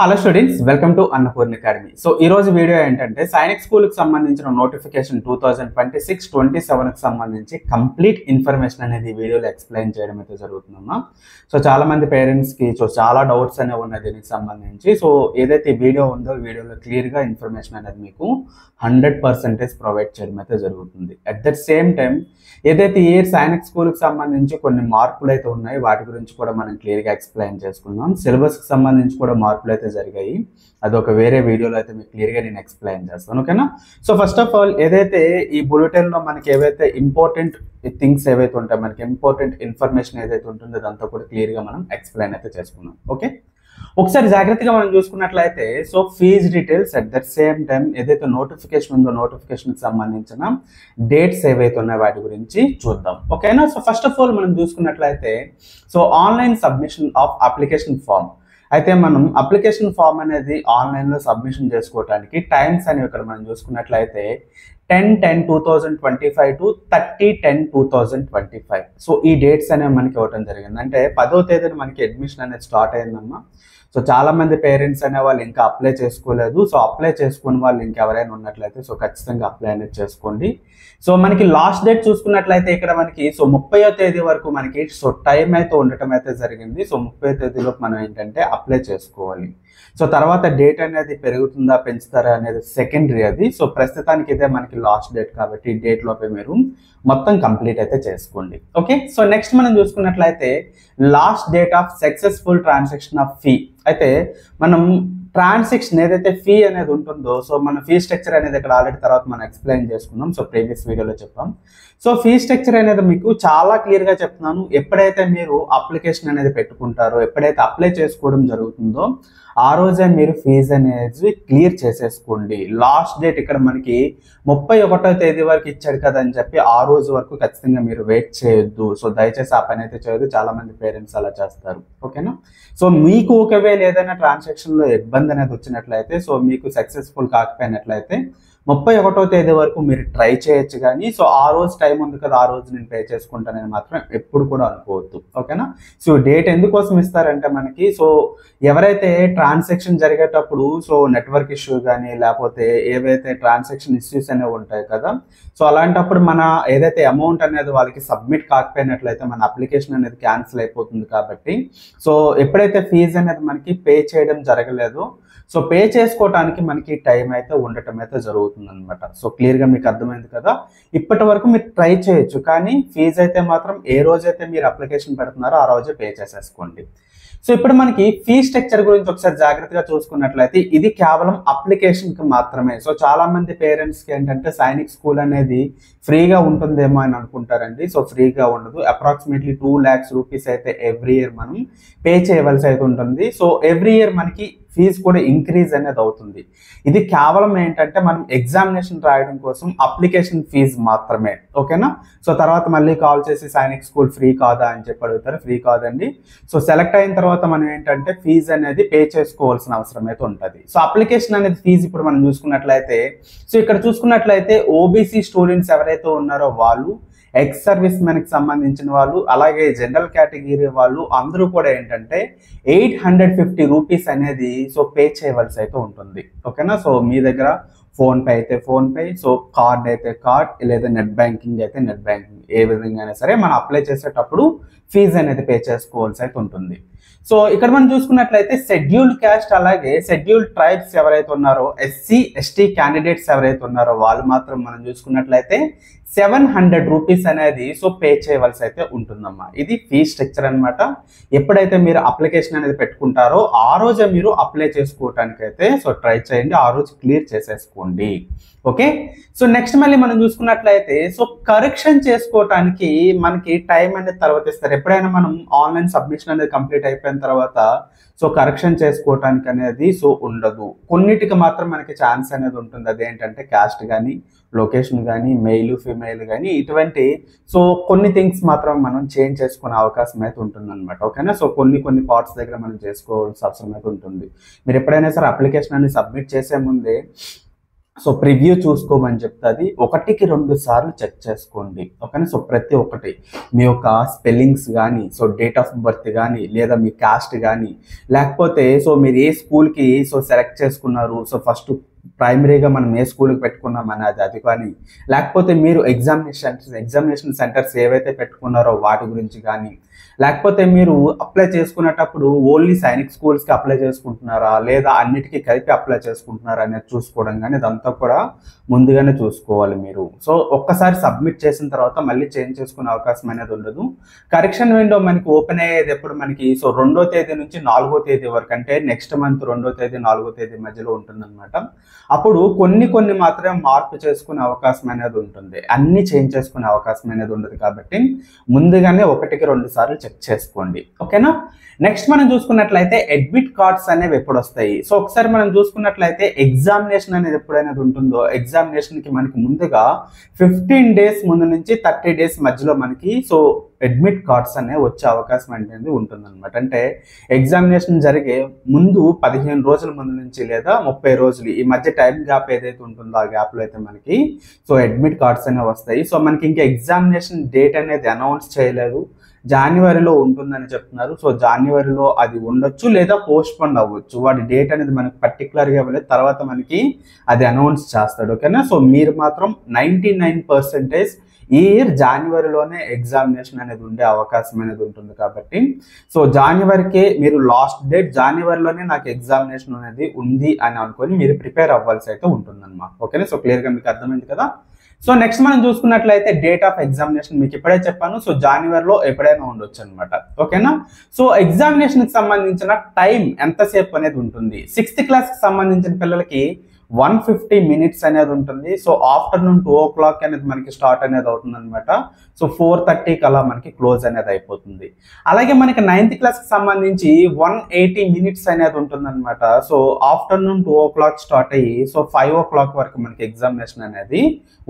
Hello students, welcome to Annapurna academy. So ఈ రోజు video ఏంటంటే సైనిక్ స్కూల్కి సంబంధించిన నోటిఫికేషన్ 2026-27కి సంబంధించి కంప్లీట్ ఇన్ఫర్మేషన్ అనేది ఈ వీడియోలో ఎక్స్ప్లెయిన్ చేయడం అయితే జరుగుతుందమ్మా. సో చాలా మంది పేరెంట్స్కి చాలా డౌట్స్ అనేవి ఉన్నాయి దీనికి సంబంధించి. సో ఏదైతే ఈ వీడియో ఉందో ఈ వీడియోలో క్లియర్గా ఇన్ఫర్మేషన్ అనేది మీకు 100% ప్రొవైడ్ చేయడం అయితే జరుగుతుంది. అట్ ద సేమ్ టైం ఏదైతే ఈ ఇయర్ సైనిక్ స్కూల్కి సంబంధించి కొన్ని మార్పులు అయితే ఉన్నాయి, వాటి గురించి కూడా మనం క్లియర్గా ఎక్స్ప్లెయిన్ చేసుకుందాం. సిలబస్కి సంబంధించి కూడా మార్పులు అయితే జరిగాయి, అదొక వేరే వీడియోలో అయితే మీకు క్లియర్గా నేను ఎక్స్ప్లెయిన్ చేస్తాను, ఓకేనా. సో ఫస్ట్ ఆఫ్ ఆల్ ఏదైతే ఈ బులెటిన్లో మనకి ఏవైతే ఇంపార్టెంట్ థింగ్స్ ఏవైతే ఉంటాయో, మనకి ఇంపార్టెంట్ ఇన్ఫర్మేషన్ ఏదైతే ఉంటుందో అదంతా కూడా క్లియర్గా మనం ఎక్స్ప్లెయిన్ అయితే చేసుకున్నాం. ఓకే, ఒకసారి జాగ్రత్తగా మనం చూసుకున్నట్లయితే so fees details at that same time ఏదైతే నోటిఫికేషన్ ఉందో నోటిఫికేషన్కి సంబంధించిన డేట్స్ ఏవైతే ఉన్నాయో వాటి గురించి చూద్దాం, ఓకేనా. సో ఫస్ట్ ఆఫ్ ఆల్ మనం చూసుకున్నట్లయితే so online submission of application form. అయితే మనం అప్లికేషన్ ఫామ్ అనేది ఆన్లైన్లో సబ్మిషన్ చేసుకోవడానికి టైమ్స్ అనేవి ఇక్కడ మనం చూసుకున్నట్లయితే 10/10/2025 to 30/10/2025. సో ఈ డేట్స్ అనేవి మనకి ఇవ్వడం జరిగింది. అంటే 10వ తేదీన మనకి అడ్మిషన్ అనేది స్టార్ట్ అయిందమ్మా. సో చాలా మంది పేరెంట్స్ అనే వాళ్ళు ఇంకా అప్లై చేసుకోలేదు. సో అప్లై చేసుకుని వాళ్ళు ఇంకెవరైనా ఉన్నట్లయితే సో ఖచ్చితంగా అప్లై అనేది చేసుకోండి. సో మనకి లాస్ట్ డేట్ చూసుకున్నట్లయితే ఇక్కడ మనకి సో 30వ తేదీ వరకు మనకి సో టైం అయితే ఉండటం అయితే జరిగింది. సో 30వ తేదీలోపు మనం ఏంటంటే అప్లై చేసుకోవాలి. సో తర్వాత డేట్ అనేది పెరుగుతుందా పెంచుతారా అనేది సెకండరీ అది. సో ప్రస్తుతానికి ఇదే మనకి లాస్ట్ డేట్ కాబట్టి ఈ డేట్ లోపే మీరు మొత్తం కంప్లీట్ అయితే చేసుకోండి. ఓకే, సో నెక్స్ట్ మనం చూసుకున్నట్లయితే last date of successful transaction of fee. అయితే మనం ట్రాన్సాక్షన్ ఏదైతే ఫీ అనేది ఉంటుందో సో మన ఫీ స్ట్రక్చర్ అనేది ఇక్కడ ఆల్రెడీ తర్వాత మనం ఎక్స్ప్లెయిన్ చేసుకున్నాం. సో ప్రీవియస్ వీడియోలో చెప్పాం. సో ఫీ స్ట్రక్చర్ అనేది మీకు చాలా క్లియర్గా చెప్తున్నాను. ఎప్పుడైతే మీరు అప్లికేషన్ అనేది పెట్టుకుంటారో, ఎప్పుడైతే అప్లై చేసుకోవడం జరుగుతుందో ఆ రోజే మీరు ఫీజు అనేది క్లియర్ చేసేసుకోండి. లాస్ట్ డేట్ ఇక్కడ మనకి 31వ తేదీ వరకు ఇచ్చాడు కదా అని చెప్పి ఆ రోజు వరకు ఖచ్చితంగా మీరు వెయిట్ చేయొద్దు. సో దయచేసి ఆ పని అయితే చేయొద్దు, చాలా మంది పేరెంట్స్ అలా చేస్తారు, ఓకేనా. సో మీకు ఒకవేళ ఏదైనా ట్రాన్సాక్షన్లో ఇబ్బంది అనేది వచ్చినట్లయితే సో మీకు సక్సెస్ఫుల్ కాకపోయినట్లయితే 31వ తేదీ వరకు మీరు ట్రై చేయొచ్చు, కానీ సో ఆ రోజు టైం ఉంది కదా ఆ రోజు నేను పే చేసుకుంటానని మాత్రం ఎప్పుడు కూడా అనుకోవద్దు, ఓకేనా. సో డేట్ ఎందుకోసం ఇస్తారంటే మనకి సో ఎవరైతే ట్రాన్సాక్షన్ జరిగేటప్పుడు సో నెట్వర్క్ ఇష్యూ కానీ లేకపోతే ఏవైతే ట్రాన్సాక్షన్ ఇష్యూస్ అనేవి ఉంటాయి కదా, సో అలాంటప్పుడు మన ఏదైతే అమౌంట్ అనేది వాళ్ళకి సబ్మిట్ కాకపోయినట్లయితే మన అప్లికేషన్ అనేది క్యాన్సిల్ అయిపోతుంది. కాబట్టి సో ఎప్పుడైతే ఫీజు అనేది మనకి పే చేయడం జరగలేదో సో పే చేసుకోవడానికి మనకి టైం అయితే ఉండటం అయితే జరుగుతుంది అనమాట. సో క్లియర్గా మీకు అర్థమైంది కదా. ఇప్పటి వరకు మీరు ట్రై చేయొచ్చు, కానీ ఫీజు అయితే మాత్రం ఏ రోజైతే మీరు అప్లికేషన్ పెడుతున్నారో ఆ రోజే పే చేసేసుకోండి. సో ఇప్పుడు మనకి ఫీ స్ట్రక్చర్ గురించి ఒకసారి జాగ్రత్తగా చూసుకున్నట్లయితే ఇది కేవలం అప్లికేషన్కి మాత్రమే. సో చాలా మంది పేరెంట్స్కి ఏంటంటే సైనిక్ స్కూల్ అనేది ఫ్రీగా ఉంటుందేమో అని అనుకుంటారండి. సో ఫ్రీగా ఉండదు. అప్రాక్సిమేట్లీ 2 lakhs రూపీస్ అయితే ఎవ్రీ ఇయర్ మనం పే చేయవలసి అయితే ఉంటుంది. సో ఎవ్రీ ఇయర్ మనకి ఫీజు కూడా ఇంక్రీజ్ అనేది అవుతుంది. ఇది కేవలం ఏంటంటే మనం ఎగ్జామినేషన్ రాయడం కోసం అప్లికేషన్ ఫీజు మాత్రమే, ఓకేనా. సో తర్వాత మళ్ళీ కాల్ చేసి సైనిక్ స్కూల్ ఫ్రీ కాదా అని చెప్పి అడుగుతారు. ఫ్రీ కాదండి. సో సెలెక్ట్ అయిన తర్వాత మనం ఏంటంటే ఫీజు అనేది పే చేసుకోవాల్సిన అవసరం అయితే ఉంటుంది. సో అప్లికేషన్ అనేది ఫీజు ఇప్పుడు మనం చూసుకున్నట్లయితే సో ఇక్కడ చూసుకున్నట్లయితే ఓబీసీ స్టూడెంట్స్ ఎవరైతే ఉన్నారో వాళ్ళు, ఎక్స్ సర్వీస్ మెన్కి సంబంధించిన వాళ్ళు, అలాగే జనరల్ కేటగిరీ వాళ్ళు అందరూ కూడా ఏంటంటే 850 రూపీస్ అనేది సో పే చేయవలసి అయితే ఉంటుంది, ఓకేనా. సో మీ దగ్గర ఫోన్పే అయితే ఫోన్పే, సో కార్డ్ అయితే కార్డ్, లేదా నెట్ బ్యాంకింగ్ అయితే నెట్ బ్యాంకింగ్, ఏ విధంగా అయినా సరే మనం అప్లై చేసేటప్పుడు ఫీజు అనేది పే చేసుకోవాల్సి అయితే ఉంటుంది. సో ఇక్కడ మనం చూసుకున్నట్లయితే షెడ్యూల్డ్ క్యాస్ట్ అలాగే షెడ్యూల్డ్ ట్రైబ్స్ ఎవరైతే ఉన్నారో, ఎస్సీ ఎస్టీ క్యాండిడేట్స్ ఎవరైతే ఉన్నారో వాళ్ళు మాత్రం మనం చూసుకున్నట్లయితే 700 రూపీస్ అనేది సో పే చేయవలసి అయితే ఉంటుందమ్మా. ఇది ఫీ స్ట్రక్చర్ అనమాట. ఎప్పుడైతే మీరు అప్లికేషన్ అనేది పెట్టుకుంటారో ఆ రోజే మీరు అప్లై చేసుకోవటానికి అయితే సో ట్రై చేయండి, ఆ రోజు క్లియర్ చేసేసుకోండి, ఓకే. సో నెక్స్ట్ మళ్ళీ మనం చూసుకున్నట్లయితే సో కరెక్షన్ చేసుకోవటానికి మనకి టైం అనేది తర్వాత ఇస్తారు. ఎప్పుడైనా మనం ఆన్లైన్ సబ్మిషన్ అనేది కంప్లీట్ అయిపోయిన తర్వాత సో కరెక్షన్ చేసుకోవటానికి అనేది సో ఉండదు. కొన్నిటికి మాత్రం మనకి ఛాన్స్ అనేది ఉంటుంది. అదేంటంటే క్యాస్ట్ కానీ, లొకేషన్ కానీ, మెయిల్ ఫీమేల్ కానీ ఇటువంటి సో కొన్ని థింగ్స్ మాత్రం మనం చేంజ్ చేసుకునే అవకాశం అయితే ఉంటుంది అనమాట, ఓకేనా. సో కొన్ని పార్ట్స్ దగ్గర మనం చేసుకోవాల్సిన అవసరం అయితే ఉంటుంది. మీరు ఎప్పుడైనా సరే అప్లికేషన్ అనేది సబ్మిట్ చేసే ముందే సో ప్రివ్యూ చూసుకోమని చెప్తుంది. 1-2 సార్లు చెక్ చేసుకోండి, ఓకేనా. సో ప్రతి ఒక్కటి మీ యొక్క స్పెల్లింగ్స్ కానీ, సో డేట్ ఆఫ్ బర్త్ కానీ, లేదా మీ కాస్ట్ కానీ, లేకపోతే సో మీరు ఏ స్కూల్కి సో సెలెక్ట్ చేసుకున్నారు, సో ఫస్ట్ ప్రైమరీగా మనం ఏ స్కూల్కి పెట్టుకున్నాం అనేది అది కానీ, లేకపోతే మీరు ఎగ్జామినేషన్ సెంటర్స్ ఏవైతే పెట్టుకున్నారో వాటి గురించి కానీ, లేకపోతే మీరు అప్లై చేసుకునేటప్పుడు ఓన్లీ సైనిక్ స్కూల్స్కి అప్లై చేసుకుంటున్నారా లేదా అన్నిటికీ కలిపి అప్లై చేసుకుంటున్నారా అనేది చూసుకోవడం కానీ ఇదంతా కూడా ముందుగానే చూసుకోవాలి మీరు. సో ఒక్కసారి సబ్మిట్ చేసిన తర్వాత మళ్ళీ చేంజ్ చేసుకునే అవకాశం అనేది ఉండదు. కరెక్షన్ విండో మనకి ఓపెన్ అయ్యేది ఎప్పుడు మనకి సో 2వ తేదీ నుంచి 4వ తేదీ వరకు, అంటే నెక్స్ట్ మంత్ 2వ తేదీ 4వ తేదీ మధ్యలో ఉంటుందన్నమాట. అప్పుడు కొన్ని మాత్రమే మార్పు చేసుకునే అవకాశం అనేది ఉంటుంది, అన్ని చేంజ్ చేసుకునే అవకాశం అనేది ఉండదు. కాబట్టి ముందుగానే 1-2 సార్లు చెక్ చేసుకోండి, ఓకేనా. నెక్స్ట్ మనం చూసుకున్నట్లయితే అడ్మిట్ కార్డ్స్ అనేవి ఎప్పుడు వస్తాయి. సో ఒకసారి మనం చూసుకున్నట్లయితే ఎగ్జామినేషన్ అనేది ఎప్పుడైనా ఉంటుందో ఎగ్జామినేషన్కి మనకి ముందుగా 15 డేస్ ముందు నుంచి 30 డేస్ మధ్యలో మనకి సో అడ్మిట్ కార్డ్స్ అనేవి వచ్చే అవకాశం అనేది ఉంటుందన్నమాట. అంటే ఎగ్జామినేషన్ జరిగే ముందు 15 రోజుల ముందు నుంచి లేదా 30 రోజులు ఈ మధ్య టైం గ్యాప్ ఏదైతే ఉంటుందో ఆ గ్యాప్లో అయితే మనకి సో అడ్మిట్ కార్డ్స్ అనేవి వస్తాయి. సో మనకి ఇంకా ఎగ్జామినేషన్ డేట్ అనేది అనౌన్స్ చేయలేదు, జనవరిలో ఉంటుందని చెప్తున్నారు. సో జనవరిలో అది ఉండొచ్చు లేదా పోస్ట్పోన్ అవ్వచ్చు, వాడి డేట్ అనేది మనకి పర్టికులర్గా ఇవ్వలేదు, తర్వాత మనకి అది అనౌన్స్ చేస్తాడు, ఓకేనా. సో మీరు మాత్రం 99% ఈ ఇయర్ జనవరిలోనే ఎగ్జామినేషన్ అనేది ఉండే అవకాశం అనేది ఉంటుంది. కాబట్టి సో జనవరికే మీరు లాస్ట్ డేట్, జనవరిలోనే నాకు ఎగ్జామినేషన్ అనేది ఉంది అని అనుకొని మీరు ప్రిపేర్ అవ్వాల్సి అయితే ఉంటుందన్నమాట, ఓకేనా. సో క్లియర్గా మీకు అర్థమైంది కదా. సో నెక్స్ట్ మనం చూసుకున్నట్లయితే డేట్ ఆఫ్ ఎగ్జామినేషన్ మీకు ఇప్పుడే చెప్పాను, సో జనవరిలో ఎప్పుడైనా ఉండొచ్చు అనమాట, ఓకేనా. సో ఎగ్జామినేషన్కి సంబంధించిన టైం ఎంతసేపు అనేది ఉంటుంది. 6th క్లాస్కి సంబంధించిన పిల్లలకి 150 minutes అనేది ఉంటుంది. సో ఆఫ్టర్నూన్ 2 o'clock అనేది మనకి స్టార్ట్ అనేది అవుతుంది అనమాట. సో 4:30 అలా మనకి క్లోజ్ అనేది అయిపోతుంది. అలాగే మనకి 9th క్లాస్కి సంబంధించి 180 minutes అనేది ఉంటుంది అనమాట. సో ఆఫ్టర్నూన్ 2 o'clock స్టార్ట్ అయ్యి సో 5 o'clock వరకు మనకి ఎగ్జామినేషన్ అనేది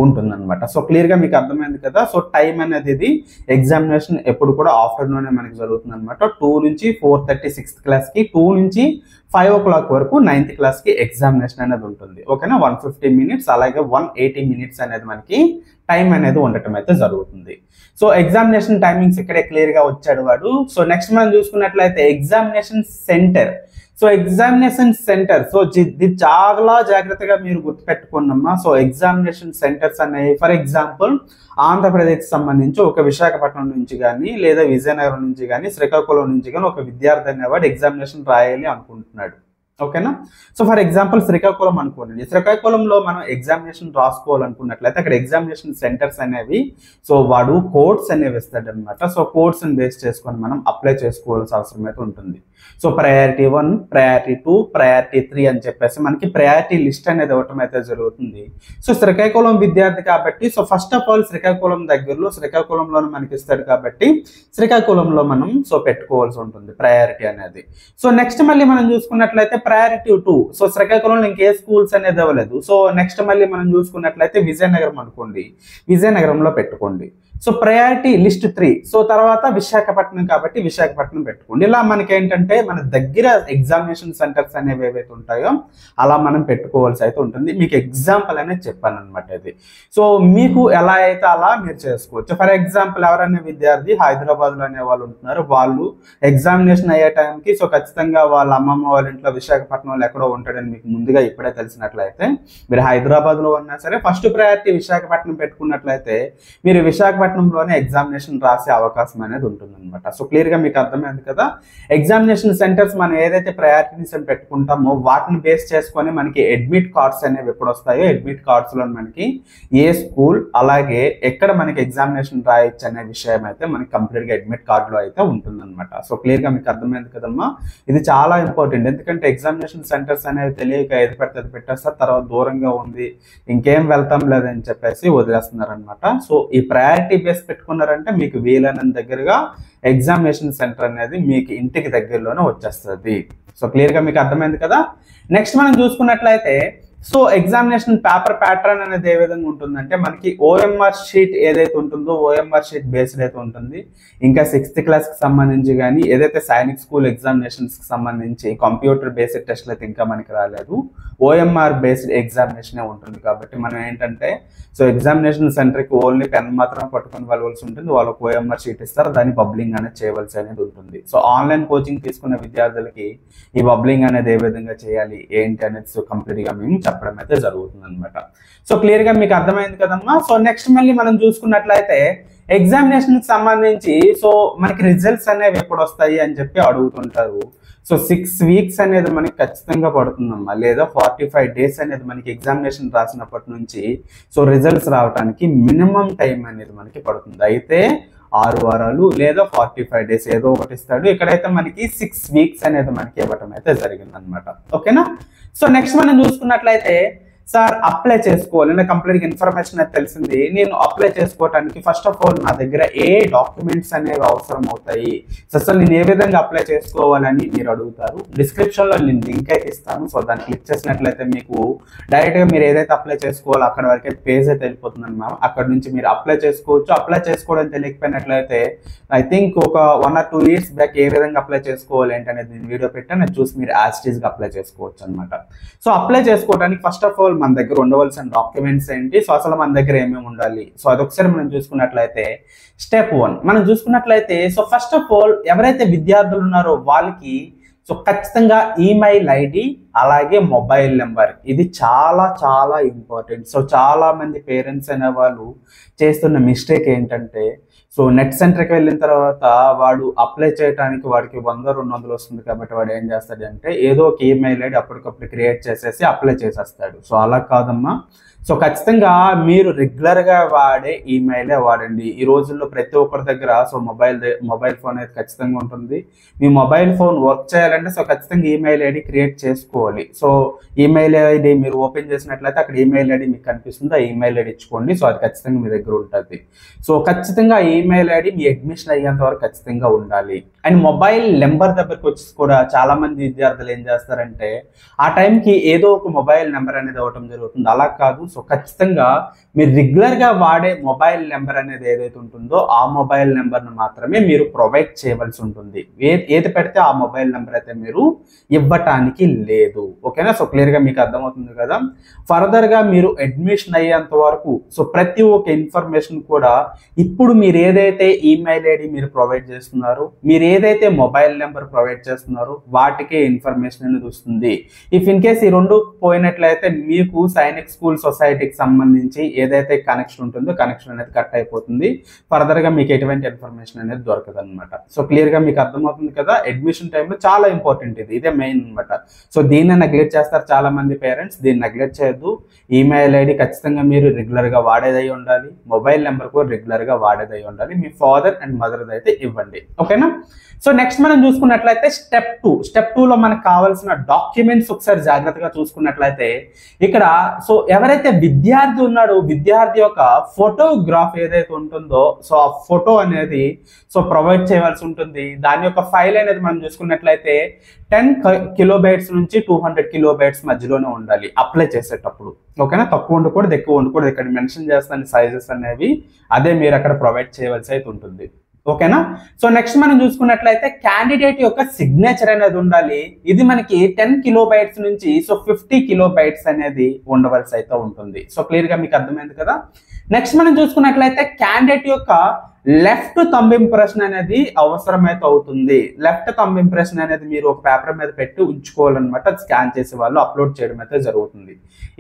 ఉంటుందన్నమాట. సో క్లియర్గా మీకు అర్థమైంది కదా. సో టైం అనేది ఇది ఎగ్జామినేషన్ ఎప్పుడు కూడా ఆఫ్టర్నూనే మనకి జరుగుతుంది అనమాట. 2 నుంచి 4:30 6th క్లాస్కి, 2 నుంచి 5 o'clock వరకు 9th క్లాస్కి ఎగ్జామినేషన్ అనేది ఉంటుంది, ఓకేనా. 150 minutes అలాగే 180 minutes అనేది మనకి టైం అనేది ఉండటం అయితే జరుగుతుంది. సో ఎగ్జామినేషన్ టైమింగ్స్ ఇక్కడే క్లియర్గా వచ్చాడు వాడు. సో నెక్స్ట్ మనం చూసుకున్నట్లయితే examination centre. So examination centre, so ఇది చాలా జాగ్రత్తగా మీరు గుర్తుపెట్టుకున్నామా. సో ఎగ్జామినేషన్ సెంటర్స్ అనేవి ఫర్ ఎగ్జాంపుల్ ఆంధ్రప్రదేశ్కి సంబంధించి ఒక విశాఖపట్నం నుంచి కానీ లేదా విజయనగరం నుంచి కానీ శ్రీకాకుళం నుంచి కానీ ఒక విద్యార్థి అనేవాడు ఎగ్జామినేషన్ రాయాలి అనుకుంటున్నాడు, ఓకేనా. సో ఫర్ ఎగ్జాంపుల్ శ్రీకాకుళం అనుకోండి, శ్రీకాకుళంలో మనం ఎగ్జామినేషన్ రాసుకోవాలనుకున్నట్లయితే అక్కడ ఎగ్జామినేషన్ సెంటర్స్ అనేవి సో వాడు కోడ్స్ అనేవి ఇస్తాడు అనమాట. సో కోడ్స్ని బేస్ చేసుకొని మనం అప్లై చేసుకోవాల్సిన అవసరం అయితే ఉంటుంది. సో ప్రయారిటీ 1, ప్రయారిటీ 2, ప్రయారిటీ 3 అని చెప్పేసి మనకి ప్రయారిటీ లిస్ట్ అనేది ఇవ్వటం అయితే జరుగుతుంది. సో శ్రీకాకుళం విద్యార్థి కాబట్టి so first of all Srikakulam దగ్గరలో శ్రీకాకుళంలోనే మనకి ఇస్తాడు కాబట్టి శ్రీకాకుళంలో మనం సో పెట్టుకోవాల్సి ఉంటుంది ప్రయారిటీ అనేది. సో నెక్స్ట్ మళ్ళీ మనం చూసుకున్నట్లయితే ప్రయారిటీ 2, సో శ్రీకాకుళంలో ఇంకే స్కూల్స్ అనేది ఇవ్వలేదు. సో నెక్స్ట్ మళ్ళీ మనం చూసుకున్నట్లయితే విజయనగరం అనుకోండి, విజయనగరంలో పెట్టుకోండి. సో ప్రయారిటీ లిస్ట్ 3, సో తర్వాత విశాఖపట్నం కాబట్టి విశాఖపట్నం పెట్టుకోండి. ఇలా మనకి ఏంటంటే మన దగ్గర ఎగ్జామినేషన్ సెంటర్స్ అనేవి ఏవైతే ఉంటాయో అలా మనం పెట్టుకోవాల్సి అయితే ఉంటుంది. మీకు ఎగ్జాంపుల్ అనేది చెప్పాను అనమాట ఇది. సో మీకు ఎలా అయితే అలా మీరు చేసుకోవచ్చు. ఫర్ ఎగ్జాంపుల్ ఎవరైనా విద్యార్థి హైదరాబాద్లో అనే వాళ్ళు ఉంటున్నారు, వాళ్ళు ఎగ్జామినేషన్ అయ్యే టైంకి సో ఖచ్చితంగా వాళ్ళ అమ్మమ్మ వాళ్ళ ఇంట్లో విశాఖపట్నంలో ఎక్కడో ఉంటాడని మీకు ముందుగా ఇప్పుడే తెలిసినట్లయితే మీరు హైదరాబాద్లో ఉన్నా సరే ఫస్ట్ ప్రయారిటీ విశాఖపట్నం పెట్టుకున్నట్లయితే మీరు విశాఖపట్నంలోనే ఎగ్జామినేషన్ రాసే అవకాశం అనేది ఉంటుందన్నమాట. సో క్లియర్గా మీకు అర్థమైంది కదా. ఎగ్జామినేషన్ సెంటర్స్ మనం ఏదైతే ప్రయారిటీస్ అని పెట్టుకుంటామో వాటిని బేస్ చేసుకొని మనకి అడ్మిట్ కార్డ్స్ అనేవి ఎప్పుడు వస్తాయో అడ్మిట్ కార్డ్స్లో మనకి ఏ స్కూల్ అలాగే ఎక్కడ మనకి ఎగ్జామినేషన్ రాయొచ్చు అనే విషయం అయితే మనకి కంప్లీట్గా అడ్మిట్ కార్డులో అయితే ఉంటుందన్నమాట. సో క్లియర్గా మీకు అర్థమైంది కదమ్మా. ఇది చాలా ఇంపార్టెంట్, ఎందుకంటే ఎగ్జామినేషన్ సెంటర్స్ అనేవి తెలియక ఏది పెడితే అది పెట్టేస్తారు, తర్వాత దూరంగా ఉంది ఇంకేం వెళ్తాం లేదని చెప్పేసి వదిలేస్తున్నారు అనమాట. సో ఈ ప్రయారిటీ బేస్ పెట్టుకున్నారంటే మీకు వీలైనంత దగ్గరగా ఎగ్జామినేషన్ సెంటర్ అనేది మీకు ఇంటికి దగ్గరలోనే వచ్చేస్తుంది. సో క్లియర్గా మీకు అర్థమైంది కదా. నెక్స్ట్ మనం చూసుకున్నట్లయితే సో ఎగ్జామినేషన్ పేపర్ ప్యాటర్న్ అనేది ఏ విధంగా ఉంటుందంటే మనకి ఓఎంఆర్ షీట్ ఏదైతే ఉంటుందో ఓఎంఆర్ షీట్ బేస్డ్ అయితే ఉంటుంది. ఇంకా 6th క్లాస్కి సంబంధించి కానీ ఏదైతే సైనిక్ స్కూల్ ఎగ్జామినేషన్స్కి సంబంధించి కంప్యూటర్ బేస్డ్ టెస్ట్లు అయితే ఇంకా మనకి రాలేదు, ఓఎంఆర్ బేస్డ్ ఎగ్జామినేషనే ఉంటుంది. కాబట్టి మనం ఏంటంటే సో ఎగ్జామినేషన్ సెంటర్కి ఓన్లీ పెన్ మాత్రం పట్టుకొని వెళ్ళవలసి ఉంటుంది. వాళ్ళకి ఓఎంఆర్ షీట్ ఇస్తారు, దాన్ని బబ్లింగ్ అనేది చేయవలసి అనేది ఉంటుంది. సో ఆన్లైన్ కోచింగ్ తీసుకున్న విద్యార్థులకి ఈ బబ్లింగ్ అనేది ఏ విధంగా చేయాలి ఏంటి అనేది సో కంప్లీట్గా మేము చెప్పడం అయితే జరుగుతుంది అనమాట. సో క్లియర్గా మీకు అర్థమైంది కదమ్మా. సో నెక్స్ట్ మళ్ళీ మనం చూసుకున్నట్లయితే ఎగ్జామినేషన్కి సంబంధించి సో మనకి రిజల్ట్స్ అనేవి ఎప్పుడు వస్తాయి అని చెప్పి అడుగుతుంటారు. సో 6 వీక్స్ అనేది మనకి ఖచ్చితంగా పడుతుందమ్మా, లేదా 45 డేస్ అనేది మనకి ఎగ్జామినేషన్ రాసినప్పటి నుంచి సో రిజల్ట్స్ రావడానికి మినిమం టైం అనేది మనకి పడుతుంది. అయితే 6 వారాలు లేదా 45 డేస్ ఏదో ఒకటి ఇస్తాడు. ఇక్కడైతే మనకి 6 వీక్స్ అనేది మనకి ఇవ్వటం అయితే జరిగింది అనమాట. ఓకేనా. సో నెక్స్ట్ మనం చూసుకున్నట్లయితే సార్ అప్లై చేసుకోవాలి, నాకు కంప్లీట్గా ఇన్ఫర్మేషన్ అయితే తెలిసింది. నేను అప్లై చేసుకోవడానికి ఫస్ట్ ఆఫ్ ఆల్ నా దగ్గర ఏ డాక్యుమెంట్స్ అనేవి అవసరం అవుతాయి, సో అసలు నేను ఏ విధంగా అప్లై చేసుకోవాలని మీరు అడుగుతారు. డిస్క్రిప్షన్లో నేను లింక్ అయితే ఇస్తాను. సో దాన్ని క్లిక్ చేసినట్లయితే మీకు డైరెక్ట్గా మీరు ఏదైతే అప్లై చేసుకోవాలో అక్కడ వరకు పేజ్ అయితే వెళ్ళిపోతుంది అన్నమాట. అక్కడ నుంచి మీరు అప్లై చేసుకోవచ్చు. అప్లై చేసుకోవడం తెలియకపోయినట్లయితే ఐ థింక్ ఒక 1 or 2 years బ్యాక్ ఏ విధంగా అప్లై చేసుకోవాలి ఏంటనేది నేను వీడియో పెట్టాను, అది చూసి మీరు యాజ్ ఇట్ ఈస్గా అప్లై చేసుకోవచ్చు అనమాట. సో అప్లై చేసుకోవడానికి ఫస్ట్ ఆఫ్ ఆల్ మన దగ్గర ఉండవలసిన డాక్యుమెంట్స్ ఏంటి, సో అసలు మన దగ్గర ఏమేమి ఉండాలి, సో అదొకసారి మనం చూసుకున్నట్లయితే స్టెప్ 1 మనం చూసుకున్నట్లయితే సో ఫస్ట్ ఆఫ్ ఆల్ ఎవరైతే విద్యార్థులు ఉన్నారో వాళ్ళకి సో ఖచ్చితంగా ఈమెయిల్ ఐడి అలాగే మొబైల్ నెంబర్, ఇది చాలా చాలా ఇంపార్టెంట్. సో చాలా మంది పేరెంట్స్ అనే వాళ్ళు చేస్తున్న మిస్టేక్ ఏంటంటే సో నెట్ సెంటర్కి వెళ్ళిన తర్వాత వాడు అప్లై చేయడానికి వాడికి 100-200 వస్తుంది కాబట్టి వాడు ఏం చేస్తాడంటే ఏదో ఒక ఈమెయిల్ ఐడి అప్పటికప్పుడు క్రియేట్ చేసేసి అప్లై చేసేస్తాడు. సో అలా కాదమ్మా. సో ఖచ్చితంగా మీరు రెగ్యులర్గా వాడే ఈమెయిలే వాడండి. ఈ రోజుల్లో ప్రతి ఒక్కరి దగ్గర సో మొబైల్ ఫోన్ అయితే ఖచ్చితంగా ఉంటుంది. మీ మొబైల్ ఫోన్ వర్క్ చేయాలంటే సో ఖచ్చితంగా ఈమెయిల్ ఐడి క్రియేట్ చేసుకోవాలి. సో ఈమెయిల్ ఐడి మీరు ఓపెన్ చేసినట్లయితే అక్కడ ఈమెయిల్ ఐడి మీకు కనిపిస్తుంది, ఆ ఈమెయిల్ ఐడి ఇచ్చుకోండి. సో అది ఖచ్చితంగా మీ దగ్గర ఉంటుంది. సో ఖచ్చితంగా ఈమెయిల్ ఐడి మీ అడ్మిషన్ అయ్యేంత వరకు ఖచ్చితంగా ఉండాలి. అండ్ మొబైల్ నెంబర్ దగ్గరకు వచ్చి కూడా చాలా మంది విద్యార్థులు ఏం చేస్తారంటే ఆ టైంకి ఏదో ఒక మొబైల్ నెంబర్ అనేది ఇవ్వటం జరుగుతుంది. అలా కాదు. సో ఖచ్చితంగా మీరు రెగ్యులర్గా వాడే మొబైల్ నెంబర్ అనేది ఏదైతే ఉంటుందో ఆ మొబైల్ నెంబర్ను మాత్రమే మీరు ప్రొవైడ్ చేయవలసి ఉంటుంది. ఏది పెడితే ఆ మొబైల్ నెంబర్ అయితే మీరు ఇవ్వటానికి లేదు. ఓకేనా. సో క్లియర్గా మీకు అర్థమవుతుంది కదా. ఫర్దర్గా మీరు అడ్మిషన్ అయ్యేంత వరకు సో ప్రతి ఒక్క ఇన్ఫర్మేషన్ కూడా ఇప్పుడు మీరు ఏదైతే ఈమెయిల్ ఐడి మీరు ప్రొవైడ్ చేస్తున్నారో, మీరు ఏదైతే మొబైల్ నెంబర్ ప్రొవైడ్ చేస్తున్నారో వాటికే ఇన్ఫర్మేషన్ అనేది వస్తుంది. ఇఫ్ ఇన్ కేస్ ఈ రెండు పోయినట్లయితే మీకు సైనిక్ స్కూల్ సొసైటీకి సంబంధించి ఏదైతే కనెక్షన్ ఉంటుందో కనెక్షన్ అనేది కట్ అయిపోతుంది. ఫర్దర్గా మీకు ఎటువంటి ఇన్ఫర్మేషన్ అనేది దొరకదు అనమాట. సో క్లియర్గా మీకు అర్థమవుతుంది కదా. అడ్మిషన్ టైంలో చాలా ఇంపార్టెంట్ ఇదే మెయిన్ అనమాట. సో దీన్ని నెగ్లెక్ట్ చేస్తారు చాలా మంది పేరెంట్స్. దీన్ని నెగ్లెక్ట్ చేయొద్దు. ఈమెయిల్ ఐడి ఖచ్చితంగా మీరు రెగ్యులర్గా వాడేదై ఉండాలి, మొబైల్ నెంబర్ కూడా రెగ్యులర్గా వాడేదై ఉండాలి. మీ ఫాదర్ అండ్ మదర్ది అయితే ఇవ్వండి. ఓకేనా. సో నెక్స్ట్ మనం చూసుకున్నట్లయితే స్టెప్ 2లో మనకు కావాల్సిన డాక్యుమెంట్స్ ఒకసారి జాగ్రత్తగా చూసుకున్నట్లయితే ఇక్కడ సో ఎవరైతే విద్యార్థి ఉన్నాడో విద్యార్థి యొక్క ఫోటోగ్రాఫ్ ఏదైతే ఉంటుందో సో ఆ ఫోటో అనేది సో ప్రొవైడ్ చేయవలసి ఉంటుంది. దాని యొక్క ఫైల్ అనేది మనం చూసుకున్నట్లయితే 10 kilobytes నుంచి 200 kilobytes మధ్యలోనే ఉండాలి అప్లై చేసేటప్పుడు. ఓకేనా. తక్కువ ఉండకూడదు, ఎక్కువ ఉండకూడదు. ఇక్కడ మెన్షన్ చేస్తాను సైజెస్ అనేవి, అదే మీరు అక్కడ ప్రొవైడ్ చేయవలసి అయితే ఉంటుంది. ఓకేనా. సో నెక్స్ట్ మనం చూసుకున్నట్లయితే క్యాండిడేట్ యొక్క సిగ్నేచర్ అనేది ఉండాలి. ఇది మనకి 10 kilobytes నుంచి సో 50 kilobytes అనేది ఉండవలసి అయితే ఉంటుంది. సో క్లియర్ గా మీకు అర్థమైంది కదా. నెక్స్ట్ మనం చూసుకున్నట్లయితే క్యాండిడేట్ యొక్క లెఫ్ట్ థంబ్ ఇంప్రెషన్ అనేది అవసరమైతే అవుతుంది. లెఫ్ట్ థంబ్ ఇంప్రెషన్ అనేది మీరు ఒక పేపర్ మీద పెట్టి ఉంచుకోవాలన్నమాట. అది స్కాన్ చేసే వాళ్ళు అప్లోడ్ చేయడం అయితే జరుగుతుంది.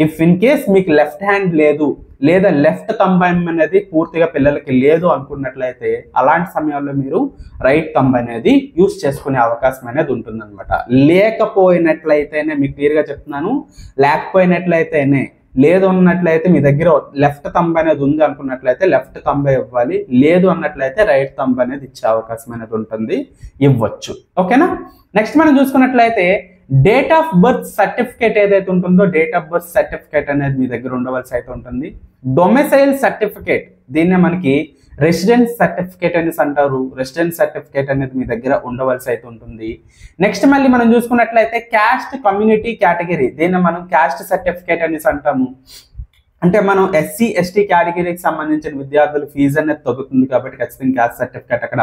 ఇఫ్ ఇన్ కేస్ మీకు లెఫ్ట్ హ్యాండ్ లేదు లేదా లెఫ్ట్ థంబ్ అనేది పూర్తిగా పిల్లలకి లేదు అనుకున్నట్లయితే అలాంటి సమయాల్లో మీరు రైట్ థంబ్ అనేది యూస్ చేసుకునే అవకాశం అనేది ఉంటుందన్నమాట. లేకపోయినట్లయితేనే మీకు క్లియర్గా చెప్తున్నాను, లేకపోయినట్లయితేనే లేదు అన్నట్లయితే మీ దగ్గర లెఫ్ట్ థంబ్ అనేది ఉంది అనుకున్నట్లయితే లెఫ్ట్ థంబ్ ఇవ్వాలి, లేదు అన్నట్లయితే రైట్ థంబ్ అనేది ఇచ్చే అవకాశం అనేది ఉంటుంది, ఇవ్వచ్చు. ఓకేనా. నెక్స్ట్ మనం చూసుకున్నట్లయితే డేట్ ఆఫ్ బర్త్ సర్టిఫికేట్ ఏదైతే ఉంటుందో డేట్ ఆఫ్ బర్త్ సర్టిఫికేట్ అనేది మీ దగ్గర ఉండవలసి అయితే ఉంటుంది. డొమిసైల్ సర్టిఫికేట్, దీన్నే మనకి రెసిడెన్స్ సర్టిఫికేట్ అనేసి అంటారు. రెసిడెన్స్ సర్టిఫికేట్ అనేది మీ దగ్గర ఉండవలసి అయితే ఉంటుంది. నెక్స్ట్ మళ్ళీ మనం చూసుకున్నట్లయితే క్యాస్ట్ కమ్యూనిటీ కేటగిరీ, దీన్ని మనం క్యాస్ట్ సర్టిఫికేట్ అనేసి అంటాము. అంటే మనం ఎస్సీ ఎస్టీ కేటగిరీకి సంబంధించిన విద్యార్థులు ఫీజు అనేది తగ్గుతుంది కాబట్టి ఖచ్చితంగా క్యాస్ట్ సర్టిఫికేట్ అక్కడ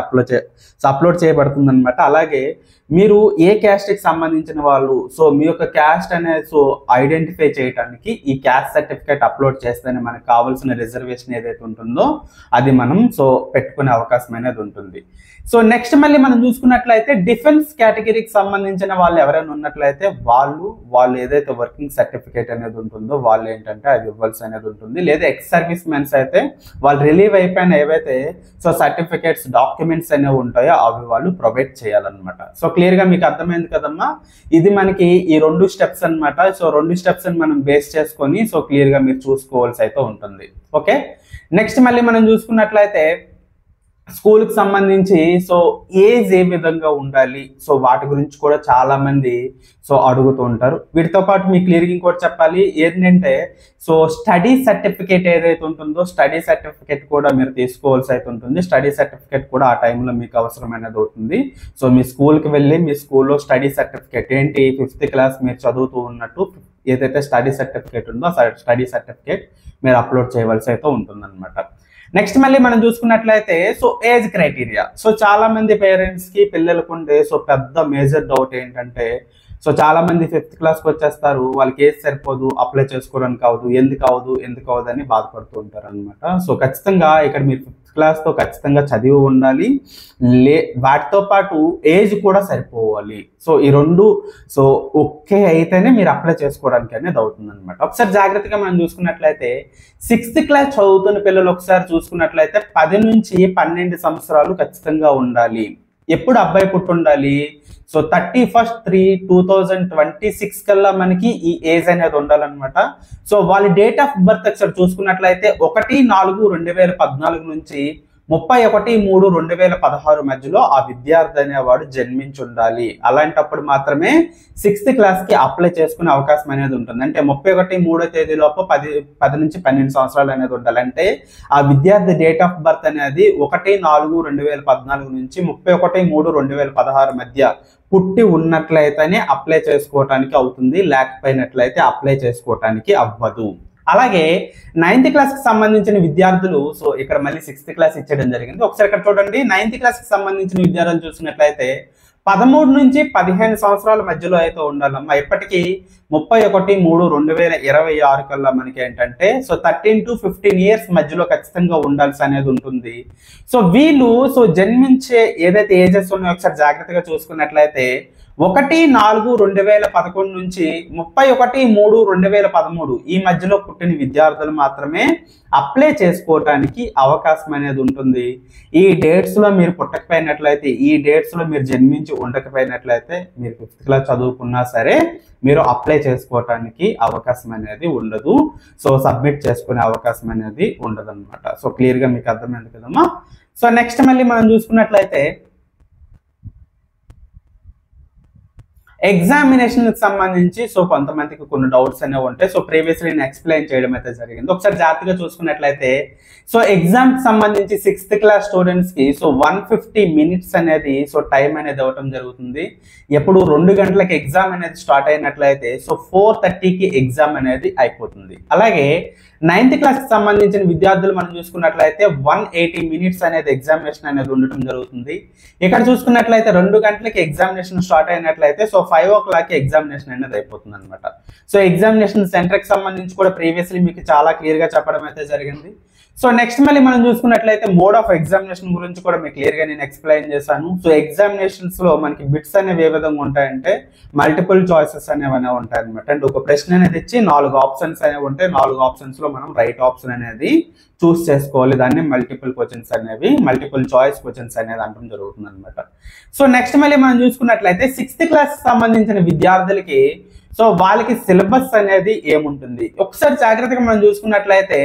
అప్లోడ్ చేయబడుతుంది అనమాట. అలాగే మీరు ఏ క్యాస్ట్కి సంబంధించిన వాళ్ళు, సో మీ యొక్క క్యాస్ట్ అనేది సో ఐడెంటిఫై చేయడానికి ఈ క్యాస్ట్ సర్టిఫికేట్ అప్లోడ్ చేస్తేనే మనకు కావాల్సిన రిజర్వేషన్ ఏదైతే ఉంటుందో అది మనం సో పెట్టుకునే అవకాశం అనేది ఉంటుంది. సో నెక్స్ట్ మళ్ళీ మనం చూసుకున్నట్లయితే డిఫెన్స్ కేటగిరీకి సంబంధించిన వాళ్ళు ఎవరైనా ఉన్నట్లయితే వాళ్ళు ఏదైతే వర్కింగ్ సర్టిఫికేట్ అనేది ఉంటుందో వాళ్ళు ఏంటంటే అది ఇవ్వాల్సి అనేది ఉంటుంది. లేదా ఎక్స్ సర్వీస్ మెన్స్ అయితే వాళ్ళు రిలీవ్ అయిపోయిన ఏవైతే సో సర్టిఫికేట్స్ డాక్యుమెంట్స్ అనేవి ఉంటాయో అవి వాళ్ళు ప్రొవైడ్ చేయాలన్నమాట. సో క్లియర్ గా మీకు అర్థమైంది కదమ్మా. ఇది మనకి ఈ 2 స్టెప్స్ అనమాట. సో 2 స్టెప్స్ మనం బేస్ చేసుకొని సో క్లియర్ గా మీరు చూసుకోవాల్సి అయితే ఉంటుంది. ఓకే, నెక్స్ట్ మళ్ళీ మనం చూసుకున్నట్లయితే స్కూల్కి సంబంధించి సో ఏజ్ ఏ విధంగా ఉండాలి, సో వాటి గురించి కూడా చాలా మంది సో అడుగుతూ ఉంటారు. వీటితో పాటు మీకు క్లియర్గా ఇంకోటి చెప్పాలి ఏంటంటే సో స్టడీ సర్టిఫికేట్ ఏదైతే ఉంటుందో స్టడీ సర్టిఫికేట్ కూడా మీరు తీసుకోవాల్సి అయితే ఉంటుంది. స్టడీ సర్టిఫికేట్ కూడా ఆ టైంలో మీకు అవసరమైనది అవుతుంది. సో మీ స్కూల్కి వెళ్ళి మీ స్కూల్లో స్టడీ సర్టిఫికేట్ ఏంటి 5th క్లాస్ మీరు చదువుతూ ఉన్నట్టు ఏదైతే స్టడీ సర్టిఫికేట్ ఉందో స్టడీ సర్టిఫికేట్ మీరు అప్లోడ్ చేయవలసి అయితే ఉంటుంది అనమాట. నెక్స్ట్ మళ్ళీ మనం చూసుకున్నట్లయితే సో ఏజ్ క్రైటీరియా. సో చాలా మంది పేరెంట్స్ కి పిల్లలకు ఉండే సో పెద్ద మేజర్ డౌట్ ఏంటంటే సో చాలా మంది 5th క్లాస్కి వచ్చేస్తారు, వాళ్ళకి ఏజ్ సరిపోదు, అప్లై చేసుకోవడానికి అవ్వదు, ఎందుకు అవ్వదు అని బాధపడుతూ ఉంటారు అనమాట. సో ఖచ్చితంగా ఇక్కడ మీరు 5th క్లాస్తో ఖచ్చితంగా చదివి ఉండాలి, వాటితో పాటు ఏజ్ కూడా సరిపోవాలి. సో ఈ 2 సో ఓకే అయితేనే మీరు అప్లై చేసుకోవడానికి అనేది అవుతుంది అనమాట. ఒకసారి జాగ్రత్తగా మనం చూసుకున్నట్లయితే 6th క్లాస్ చదువుతున్న పిల్లలు ఒకసారి చూసుకున్నట్లయితే 10 నుంచి 12 సంవత్సరాలు ఖచ్చితంగా ఉండాలి. ఎప్పుడు అబ్బాయి పుట్టి ఉండాలి, సో 31/3/2026 కల్లా మనకి ఈ ఏజ్ అనేది ఉండాలన్నమాట. సో వాళ్ళ డేట్ ఆఫ్ బర్త్ ఒకసారి చూసుకున్నట్లయితే 1/4/2014 నుంచి 31/3/2016 మధ్యలో ఆ విద్యార్థి అనేవాడు జన్మించి ఉండాలి. అలాంటప్పుడు మాత్రమే 6th క్లాస్కి అప్లై చేసుకునే అవకాశం అనేది ఉంటుంది. అంటే 31/3 తేదీలోపు 10 నుంచి 12 సంవత్సరాలు అనేది ఉండాలి. అంటే ఆ విద్యార్థి డేట్ ఆఫ్ బర్త్ అనేది 1/4/2014 నుంచి 31/3/2016 మధ్య పుట్టి ఉన్నట్లయితేనే అప్లై చేసుకోవటానికి అవుతుంది, లేకపోయినట్లయితే అప్లై చేసుకోవటానికి అవ్వదు. అలాగే 9th క్లాస్కి సంబంధించిన విద్యార్థులు సో ఇక్కడ మళ్ళీ 6th క్లాస్ ఇచ్చడం జరిగింది. ఒకసారి ఇక్కడ చూడండి, 9th క్లాస్కి సంబంధించిన విద్యార్థులు చూసినట్లయితే 13 నుంచి 15 సంవత్సరాల మధ్యలో అయితే ఉండాలమ్మా. ఇప్పటికీ 31/3/2026 కల్లా మనకి ఏంటంటే సో 13 to 15 ఇయర్స్ మధ్యలో ఖచ్చితంగా ఉండాల్సి అనేది ఉంటుంది. సో వీళ్ళు సో జన్మించే ఏదైతే ఏజెస్ ఉన్నాయో ఒకసారి జాగ్రత్తగా చూసుకున్నట్లయితే 1/4/2011 నుంచి 31/3/2013 ఈ మధ్యలో పుట్టిన విద్యార్థులు మాత్రమే అప్లై చేసుకోవడానికి అవకాశం అనేది ఉంటుంది. ఈ డేట్స్ లో మీరు పుట్టకపోయినట్లయితే, ఈ డేట్స్ లో మీరు జన్మించి ఉండకపోయినట్లయితే మీరు 5th క్లాస్ చదువుకున్నా సరే మీరు అప్లై చేసుకోవటానికి అవకాశం అనేది ఉండదు. సో సబ్మిట్ చేసుకునే అవకాశం అనేది ఉండదు అనమాట. సో క్లియర్ గా మీకు అర్థమైంది కదమ్మా. సో నెక్స్ట్ మళ్ళీ మనం చూసుకున్నట్లయితే ఎగ్జామినేషన్ కి సంబంధించి సో కొంతమందికి కొన్ని డౌట్స్ అనేవి ఉంటాయి. సో ప్రీవియస్లీ నేను ఎక్స్ప్లెయిన్ చేయడం అయితే జరిగింది. ఒకసారి జాగ్రత్తగా చూసుకున్నట్లయితే సో ఎగ్జామ్ కి సంబంధించి 6th క్లాస్ స్టూడెంట్స్ కి సో 150 minutes అనేది సో టైం అనేది ఇవ్వడం జరుగుతుంది. ఎప్పుడు 2 గంటలకి ఎగ్జామ్ అనేది స్టార్ట్ అయినట్లయితే సో 4:30కి ఎగ్జామ్ అనేది అయిపోతుంది. అలాగే 9th క్లాస్ కి సంబంధించిన విద్యార్థులు మనం చూసుకున్నట్లయితే 180 minutes అనేది ఎగ్జామినేషన్ అనేది ఉండటం జరుగుతుంది. ఇక్కడ చూసుకున్నట్లయితే 2 గంటలకి ఎగ్జామినేషన్ స్టార్ట్ అయినట్లయితే సో 5 o'clock ఎగ్జామినేషన్ అనేది అయిపోతుంది అనమాట. సో ఎగ్జామినేషన్ సెంటర్ కి సంబంధించి కూడా ప్రీవియస్లీ మీకు చాలా క్లియర్ గా చెప్పడం అయితే జరిగింది. సో నెక్స్ట్ మళ్ళీ మనం చూసుకున్నట్లయితే మోడ్ ఆఫ్ ఎగ్జామినేషన్ గురించి కూడా మీకు క్లియర్ గా నేను ఎక్స్ప్లెయిన్ చేశాను. సో ఎగ్జామినేషన్స్ లో మనకి బిట్స్ అనేవి ఏ విధంగా ఉంటాయంటే మల్టిపుల్ చాయిసెస్ అనేవి ఉంటాయి అనమాట. అంటే ఒక ప్రశ్న అనేది ఇచ్చి 4 ఆప్షన్స్ అనేవి ఉంటాయి. 4 ఆప్షన్స్ లో మనం రైట్ ఆప్షన్ అనేది చూస్ చేసుకోవాలి. దాన్ని మల్టిపుల్ చాయిస్ క్వశ్చన్స్ అనేది అనడం జరుగుతుంది అనమాట. సో నెక్స్ట్ మళ్ళీ మనం చూసుకున్నట్లయితే 6th క్లాస్ సంబంధించిన విద్యార్థులకి సో వాళ్ళకి సిలబస్ అనేది ఏముంటుంది ఒకసారి జాగ్రత్తగా మనం చూసుకున్నట్లయితే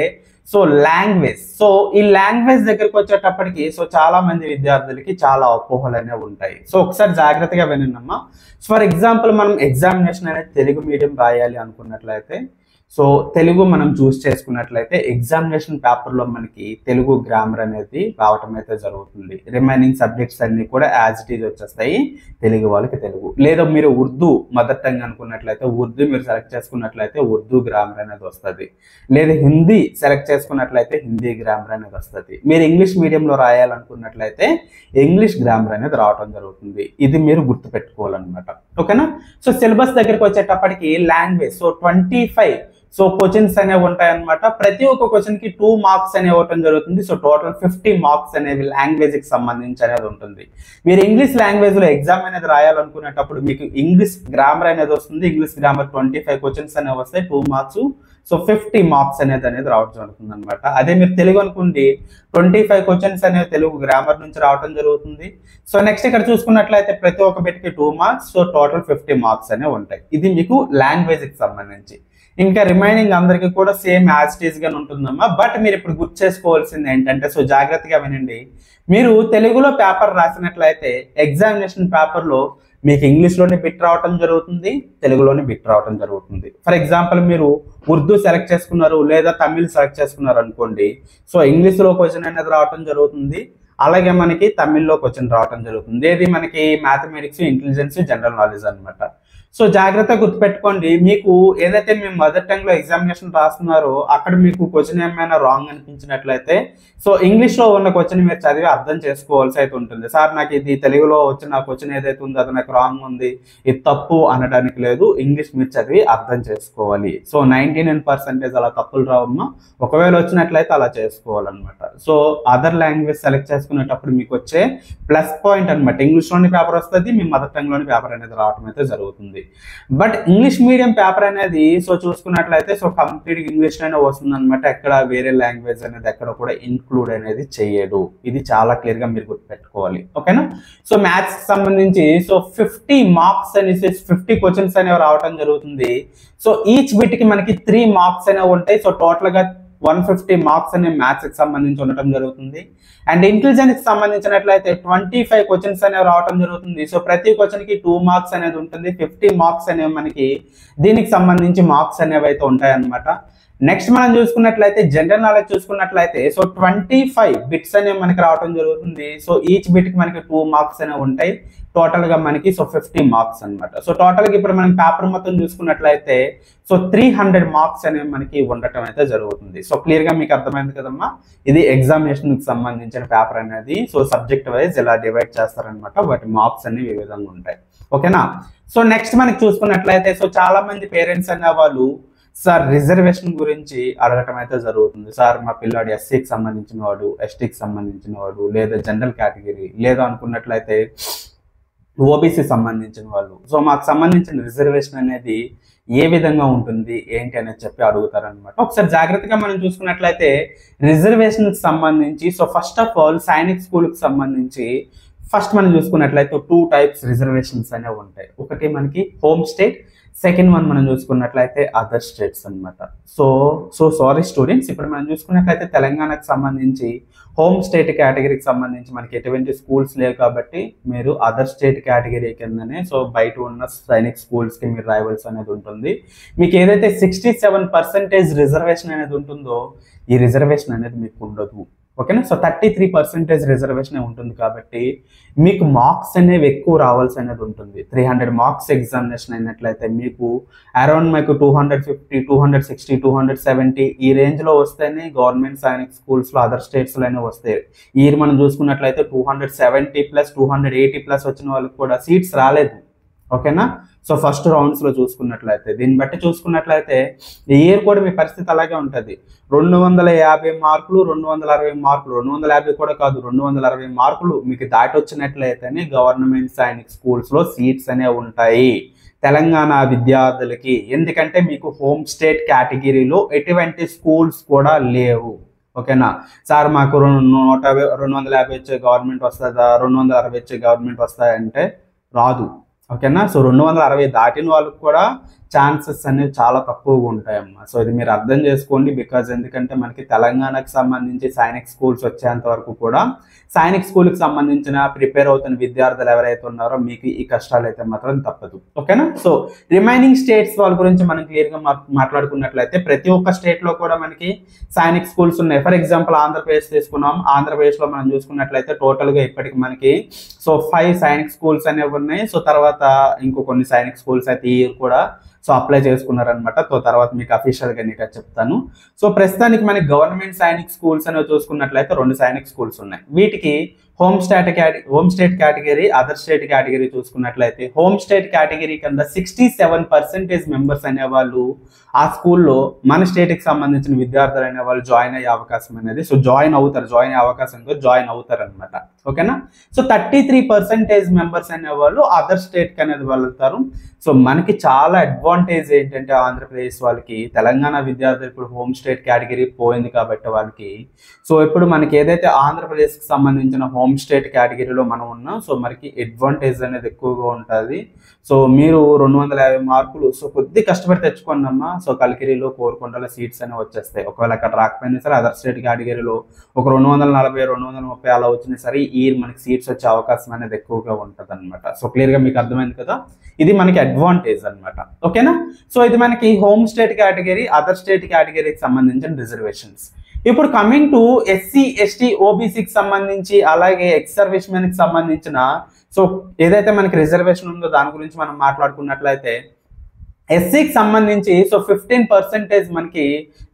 సో లాంగ్వేజ్. సో ఈ లాంగ్వేజ్ దగ్గరకు వచ్చేటప్పటికి సో చాలా మంది విద్యార్థులకి చాలా అపోహలు అనేవి ఉంటాయి. సో ఒకసారి జాగ్రత్తగా వినమ్మా. ఫర్ ఎగ్జాంపుల్ మనం ఎగ్జామినేషన్ అనేది తెలుగు మీడియం రాయాలి అనుకున్నట్లయితే సో తెలుగు మనం చూస్ చేసుకున్నట్లయితే ఎగ్జామినేషన్ పేపర్లో మనకి తెలుగు గ్రామర్ అనేది రావటం అయితే జరుగుతుంది. రిమైనింగ్ సబ్జెక్ట్స్ అన్ని కూడా యాజ్ ఇట్ ఈజ్ వచ్చేస్తాయి తెలుగు వాళ్ళకి తెలుగు. లేదా మీరు ఉర్దూ మదర్ టంగ్ అనుకున్నట్లయితే ఉర్దూ మీరు సెలెక్ట్ చేసుకున్నట్లయితే ఉర్దూ గ్రామర్ అనేది వస్తుంది. లేదా హిందీ సెలెక్ట్ చేసుకున్నట్లయితే హిందీ గ్రామర్ అనేది వస్తుంది. మీరు ఇంగ్లీష్ మీడియంలో రాయాలనుకున్నట్లయితే ఇంగ్లీష్ గ్రామర్ అనేది రావడం జరుగుతుంది. ఇది మీరు గుర్తుపెట్టుకోవాలన్నమాట. ఓకేనా? సో సిలబస్ దగ్గరికి వచ్చేటప్పటికి లాంగ్వేజ్ సో 25 సో క్వశ్చన్స్ అనేవి ఉంటాయి అనమాట. ప్రతి ఒక్క క్వశ్చన్ కి 2 మార్క్స్ అనేవి ఇవ్వటం జరుగుతుంది. సో టోటల్ 50 మార్క్స్ అనేవి లాంగ్వేజ్ కి సంబంధించి అనేది ఉంటుంది. మీరు ఇంగ్లీష్ లాంగ్వేజ్ లో ఎగ్జామ్ అనేది రాయాలనుకునేటప్పుడు మీకు ఇంగ్లీష్ గ్రామర్ అనేది వస్తుంది. ఇంగ్లీష్ గ్రామర్ 25 క్వశ్చన్స్ అనేవి వస్తాయి, 2 మార్క్స్. సో 50 మార్క్స్ అనేది రావడం జరుగుతుంది అనమాట. అదే మీరు తెలుగు అనుకోండి 25 క్వశ్చన్స్ అనేవి తెలుగు గ్రామర్ నుంచి రావడం జరుగుతుంది. సో నెక్స్ట్ ఇక్కడ చూసుకున్నట్లయితే ప్రతి ఒక్క బిట్కి 2 మార్క్స్. సో టోటల్ 50 మార్క్స్ అనేవి ఉంటాయి. ఇది మీకు లాంగ్వేజ్ కి సంబంధించి. ఇంకా రిమైనింగ్ అందరికీ కూడా సేమ్ యాజ్ ఇట్ ఈస్ గానే ఉంటుందమ్మా. బట్ మీరు ఇప్పుడు గుర్తు చేసుకోవాల్సింది ఏంటంటే సో జాగ్రత్తగా వినండి. మీరు తెలుగులో పేపర్ రాసినట్లయితే ఎగ్జామినేషన్ పేపర్లో మీకు ఇంగ్లీష్లోనే బిట్ రావటం జరుగుతుంది, తెలుగులోనే బిట్ రావటం జరుగుతుంది. ఫర్ ఎగ్జాంపుల్ మీరు ఉర్దూ సెలెక్ట్ చేసుకున్నారు లేదా తమిళ్ సెలెక్ట్ చేసుకున్నారు అనుకోండి. సో ఇంగ్లీష్లో క్వశ్చన్ అనేది రావటం జరుగుతుంది, అలాగే మనకి తమిళ్లో క్వశ్చన్ రావటం జరుగుతుంది. ఏది మనకి మ్యాథమెటిక్స్, ఇంటెలిజెన్స్, జనరల్ నాలెడ్జ్ అనమాట. సో జాగ్రత్తగా గుర్తుపెట్టుకోండి. మీకు ఏదైతే మేము మదర్ టంగ్ లో ఎగ్జామినేషన్ రాస్తున్నారో అక్కడ మీకు క్వశ్చన్ ఏమైనా రాంగ్ అనిపించినట్లయితే సో ఇంగ్లీష్ లో ఉన్న క్వశ్చన్ మీరు చదివి అర్థం చేసుకోవాల్సి అయితే ఉంటుంది. సార్ నాకు ఇది తెలుగులో వచ్చిన క్వశ్చన్ ఏదైతే ఉందో అది నాకు రాంగ్ ఉంది, ఇది తప్పు అనడానికి లేదు. ఇంగ్లీష్ మీరు చదివి అర్థం చేసుకోవాలి. సో 99% అలా తప్పులు రావమ్మా. ఒకవేళ వచ్చినట్లయితే అలా చేసుకోవాలన్నమాట. సో అదర్ లాంగ్వేజ్ సెలెక్ట్ చేసుకునేటప్పుడు మీకు వచ్చే ప్లస్ పాయింట్ అనమాట. ఇంగ్లీష్ లోని పేపర్ వస్తుంది, మీ మదర్ టంగ్ లోని పేపర్ అనేది రావడం అయితే జరుగుతుంది. బట్ ఇంగ్లీష్ మీడియం పేపర్ అనేది సో చూసుకున్నట్లయితే సో కంప్లీట్ ఇంగ్లీష్ లోనే వస్తుంది అనమాట. ఎక్కడ వేరే లాంగ్వేజ్ అనేది ఎక్కడ కూడా ఇన్క్లూడ్ అనేది చేయడు. ఇది చాలా క్లియర్ గా మీరు గుర్తుపెట్టుకోవాలి. ఓకేనా? సో మ్యాథ్స్ కి సంబంధించి సో 50 మార్క్స్ అనేసి 50 క్వశ్చన్స్ అనేవి రావడం జరుగుతుంది. సో ఈచ్ బిట్ కి మనకి 3 మార్క్స్ అనేవి ఉంటాయి. సో టోటల్ గా 150 మార్క్స్ అనే మ్యాథ్స్ కి సంబంధించి ఉండటం జరుగుతుంది. అండ్ ఇంటెలిజెన్స్ కి సంబంధించినట్లయితే 25 క్వశ్చన్స్ అనేవి రావడం జరుగుతుంది. సో ప్రతి క్వశ్చన్ కి 2 మార్క్స్ అనేది ఉంటుంది. 50 మార్క్స్ అనేవి మనకి దీనికి సంబంధించి మార్క్స్ అనేవి అయితే ఉంటాయి అన్నమాట. నెక్స్ట్ మనం చూసుకున్నట్లయితే జనరల్ నాలెడ్జ్ చూసుకున్నట్లయితే సో 25 బిట్స్ అనేవి మనకి రావడం జరుగుతుంది. సో ఈచ్ బిట్ కి మనకి 2 మార్క్స్ అనేవి ఉంటాయి. టోటల్ గా మనకి సో 50 మార్క్స్ అనమాట. సో టోటల్ గా ఇప్పుడు మనం పేపర్ మొత్తం చూసుకున్నట్లయితే సో 300 మార్క్స్ అనేవి మనకి ఉండటం అయితే జరుగుతుంది. సో క్లియర్ గా మీకు అర్థమైంది కదమ్మా. ఇది ఎగ్జామినేషన్ కి సంబంధించిన పేపర్ అనేది సో సబ్జెక్ట్ వైజ్ ఇలా డివైడ్ చేస్తారనమాట. వాటి మార్క్స్ అనేవి ఈ విధంగా ఉంటాయి. ఓకేనా? సో నెక్స్ట్ మనకి చూసుకున్నట్లయితే సో చాలా మంది పేరెంట్స్ అనే వాళ్ళు సార్ రిజర్వేషన్ గురించి అడగటం అయితే జరుగుతుంది. సార్ మా పిల్లాడు ఎస్సీకి సంబంధించిన వాడు, ఎస్టీకి సంబంధించిన వాడు, లేదా జనరల్ కేటగిరీ, లేదా అనుకున్నట్లయితే ఓబీసీ సంబంధించిన వాళ్ళు. సో మాకు సంబంధించిన రిజర్వేషన్ అనేది ఏ విధంగా ఉంటుంది ఏంటి అనేది చెప్పి అడుగుతారనమాట. ఒకసారి జాగ్రత్తగా మనం చూసుకున్నట్లయితే రిజర్వేషన్ కి సంబంధించి so first of all Sainik school కి సంబంధించి ఫస్ట్ మనం చూసుకున్నట్లయితే 2 టైప్స్ రిజర్వేషన్స్ అనేవి ఉంటాయి. ఒకటి మనకి హోమ్ స్టేట్, సెకండ్ వన్ మనం చూసుకున్నట్లయితే అదర్ స్టేట్స్ అనమాట. సో సారీ స్టూడెంట్స్, ఇప్పుడు మనం చూసుకున్నట్లయితే తెలంగాణకు సంబంధించి హోమ్ స్టేట్ కేటగిరీకి సంబంధించి మనకి ఎటువంటి స్కూల్స్ లేవు కాబట్టి మీరు అదర్ స్టేట్ కేటగిరీ కిందనే సో బయట ఉన్న సైనిక్ స్కూల్స్కి మీరు రాయవలసి అనేది ఉంటుంది. మీకు ఏదైతే 67% రిజర్వేషన్ అనేది ఉంటుందో ఈ రిజర్వేషన్ అనేది మీకు ఉండదు. ఓకేనా? సో 33% రిజర్వేషన్ ఉంటుంది కాబట్టి మీకు మార్క్స్ అనేవి ఎక్కువ రావాల్సి అనేది ఉంటుంది. 300 మార్క్స్ ఎగ్జామినేషన్ అయినట్లయితే మీకు అరౌండ్ మీకు 250, 260, 270 ఈ రేంజ్ లో వస్తేనే గవర్నమెంట్ సైనిక్ స్కూల్స్ లో అదర్ స్టేట్స్ లోనే వస్తాయి. ఈ ఇయర్ మనం చూసుకున్నట్లయితే 270+, 280+ వచ్చిన వాళ్ళకి కూడా సీట్స్ రాలేదు. ఓకేనా? సో ఫస్ట్ రౌండ్స్ లో చూసుకున్నట్లయితే దీన్ని బట్టి చూసుకున్నట్లయితే ఈ ఇయర్ కూడా మీ పరిస్థితి అలాగే ఉంటుంది. 250 మార్కులు, 260 మార్కులు, 250 కూడా కాదు 260 మార్కులు మీకు దాటి వచ్చినట్లయితేనే గవర్నమెంట్ సైనిక్ స్కూల్స్ లో సీట్స్ అనేవి ఉంటాయి తెలంగాణ విద్యార్థులకి. ఎందుకంటే మీకు హోమ్ స్టేట్ కేటగిరీలో ఎటువంటి స్కూల్స్ కూడా లేవు. ఓకేనా? సార్ మాకు 250 వచ్చే గవర్నమెంట్ వస్తుందా, 260 వచ్చే గవర్నమెంట్ వస్తాయంటే రాదు. ఓకేనా? సో 260 దాటిన వాళ్ళకి కూడా ఛాన్సెస్ అనేవి చాలా తక్కువగా ఉంటాయమ్మా. సో ఇది మీరు అర్థం చేసుకోండి. బికాజ్ ఎందుకంటే మనకి తెలంగాణకు సంబంధించి సైనిక్ స్కూల్స్ వచ్చేంత వరకు కూడా సైనిక్ స్కూల్కి సంబంధించిన ప్రిపేర్ అవుతున్న విద్యార్థులు ఎవరైతే ఉన్నారో మీకు ఈ కష్టాలు అయితే మాత్రం తప్పదు. ఓకేనా? సో రిమైనింగ్ స్టేట్స్ వాళ్ళ గురించి మనం క్లియర్గా మాట్లాడుకున్నట్లయితే ప్రతి ఒక్క స్టేట్లో కూడా మనకి సైనిక్ స్కూల్స్ ఉన్నాయి. ఫర్ ఎగ్జాంపుల్ ఆంధ్రప్రదేశ్ తీసుకున్నాం. ఆంధ్రప్రదేశ్లో మనం చూసుకున్నట్లయితే టోటల్గా ఇప్పటికి మనకి సో 5 సైనిక్ స్కూల్స్ అనేవి ఉన్నాయి. సో తర్వాత ఇంకో కొన్ని సైనిక్ స్కూల్స్ అయితే ఈ ఇయర్ కూడా సో అప్లై చేసుకున్నారనమాట. సో తర్వాత మీకు అఫీషియల్గా నీకు చెప్తాను. సో ప్రస్తుతానికి మనకి గవర్నమెంట్ సైనిక్ స్కూల్స్ అనేవి చూసుకున్నట్లయితే 2 సైనిక్ స్కూల్స్ ఉన్నాయి. వీటికి home state category, other state category చూసుకున్నట్లయితే హోమ్ స్టేట్ కేటగిరీ కింద 67% మెంబర్స్ అనేవాళ్ళు ఆ స్కూల్లో మన స్టేట్కి సంబంధించిన విద్యార్థులు అనే వాళ్ళు జాయిన్ అయ్యే అవకాశం అనేది సో జాయిన్ అయ్యే అవకాశం జాయిన్ అవుతారు అనమాట. ఓకేనా? సో 33% మెంబర్స్ అనేవాళ్ళు అదర్ స్టేట్కి అనేది వెళ్తారు. సో మనకి చాలా అడ్వాంటేజ్ ఏంటంటే ఆంధ్రప్రదేశ్ వాళ్ళకి తెలంగాణ విద్యార్థులు ఇప్పుడు హోమ్ స్టేట్ కేటగిరీ పోయింది కాబట్టి వాళ్ళకి సో ఇప్పుడు మనకి ఏదైతే ఆంధ్రప్రదేశ్కి సంబంధించిన హోమ్ స్టేట్ కేటగిరీలో మనం ఉన్నాం సో మనకి అడ్వాంటేజ్ అనేది ఎక్కువగా ఉంటుంది. సో మీరు 250 మార్కులు సో కొద్ది కష్టపడి తెచ్చుకోండి అమ్మా. సో కలికిరిలో కోరుకొండలో సీట్స్ అనేవి వచ్చేస్తాయి. ఒకవేళ అక్కడ రాకపోయినా సరే అదర్ స్టేట్ కేటగిరీలో ఒక 240, 230 అలా వచ్చినా సరే ఈ మనకి సీట్స్ వచ్చే అవకాశం అనేది ఎక్కువగా ఉంటుంది అనమాట. సో క్లియర్గా మీకు అర్థమైంది కదా, ఇది మనకి అడ్వాంటేజ్ అనమాట. ఓకేనా? సో ఇది మనకి home state category, other state కేటగిరీకి సంబంధించిన రిజర్వేషన్స్. ఇప్పుడు కమింగ్ టు ఎస్సీ, ఎస్టీ, ఓబీసీకి సంబంధించి అలాగే ఎక్స్ సర్వీస్ మెన్కి సంబంధించిన సో ఏదైతే మనకి రిజర్వేషన్ ఉందో దాని గురించి మనం మాట్లాడుకున్నట్లయితే ఎస్సీకి సంబంధించి సో 15% మనకి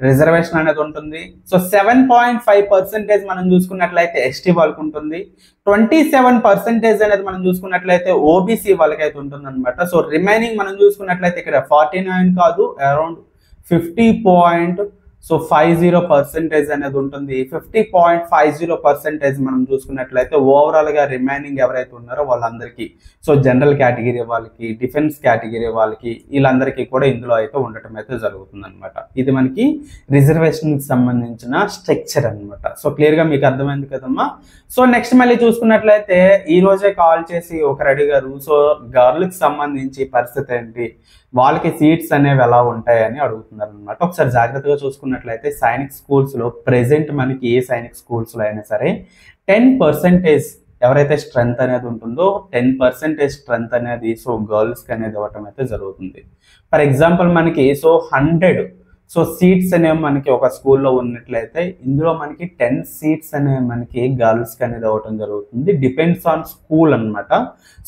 రిజర్వేషన్ అనేది ఉంటుంది. సో 7.5% మనం చూసుకున్నట్లయితే ఎస్టీ వాళ్ళకి ఉంటుంది. 27% అనేది మనం చూసుకున్నట్లయితే ఓబీసీ వాళ్ళకైతే ఉంటుంది అనమాట. సో రిమైనింగ్ మనం చూసుకున్నట్లయితే ఇక్కడ 49 కాదు అరౌండ్ 50.50% అనేది ఉంటుంది. 50.50% మనం చూసుకున్నట్లయితే ఓవరాల్ గా రిమైనింగ్ ఎవరైతే ఉన్నారో వాళ్ళందరికీ సో జనరల్ కేటగిరీ వాళ్ళకి, డిఫెన్స్ కేటగిరీ వాళ్ళకి వీళ్ళందరికీ కూడా ఇందులో అయితే ఉండటం అయితే జరుగుతుంది అనమాట. ఇది మనకి రిజర్వేషన్ కి సంబంధించిన స్ట్రక్చర్ అనమాట. సో క్లియర్ గా మీకు అర్థమైంది కదమ్మా. సో నెక్స్ట్ మళ్ళీ చూసుకున్నట్లయితే ఈ రోజే కాల్ చేసి ఒకరు అడిగారు సో గర్ల్కి సంబంధించి పరిస్థితి ఏంటి, వాళ్ళకి సీట్స్ అనేవి ఎలా ఉంటాయని అడుగుతున్నారు అనమాట. ఒకసారి జాగ్రత్తగా చూసుకున్నట్లయితే సైనిక్ స్కూల్స్లో ప్రెసెంట్ మనకి ఏ సైనిక్ స్కూల్స్లో అయినా సరే 10% ఎవరైతే స్ట్రెంత్ అనేది ఉంటుందో 10% స్ట్రెంత్ అనేది సో గర్ల్స్కి అనేది ఇవ్వటం అయితే జరుగుతుంది. ఫర్ ఎగ్జాంపుల్ మనకి సో 100 సో సీట్స్ అనేవి మనకి ఒక స్కూల్లో ఉన్నట్లయితే ఇందులో మనకి 10 సీట్స్ అనేవి మనకి గర్ల్స్కి అనేది అవ్వటం జరుగుతుంది. డిపెండ్స్ ఆన్ స్కూల్ అనమాట.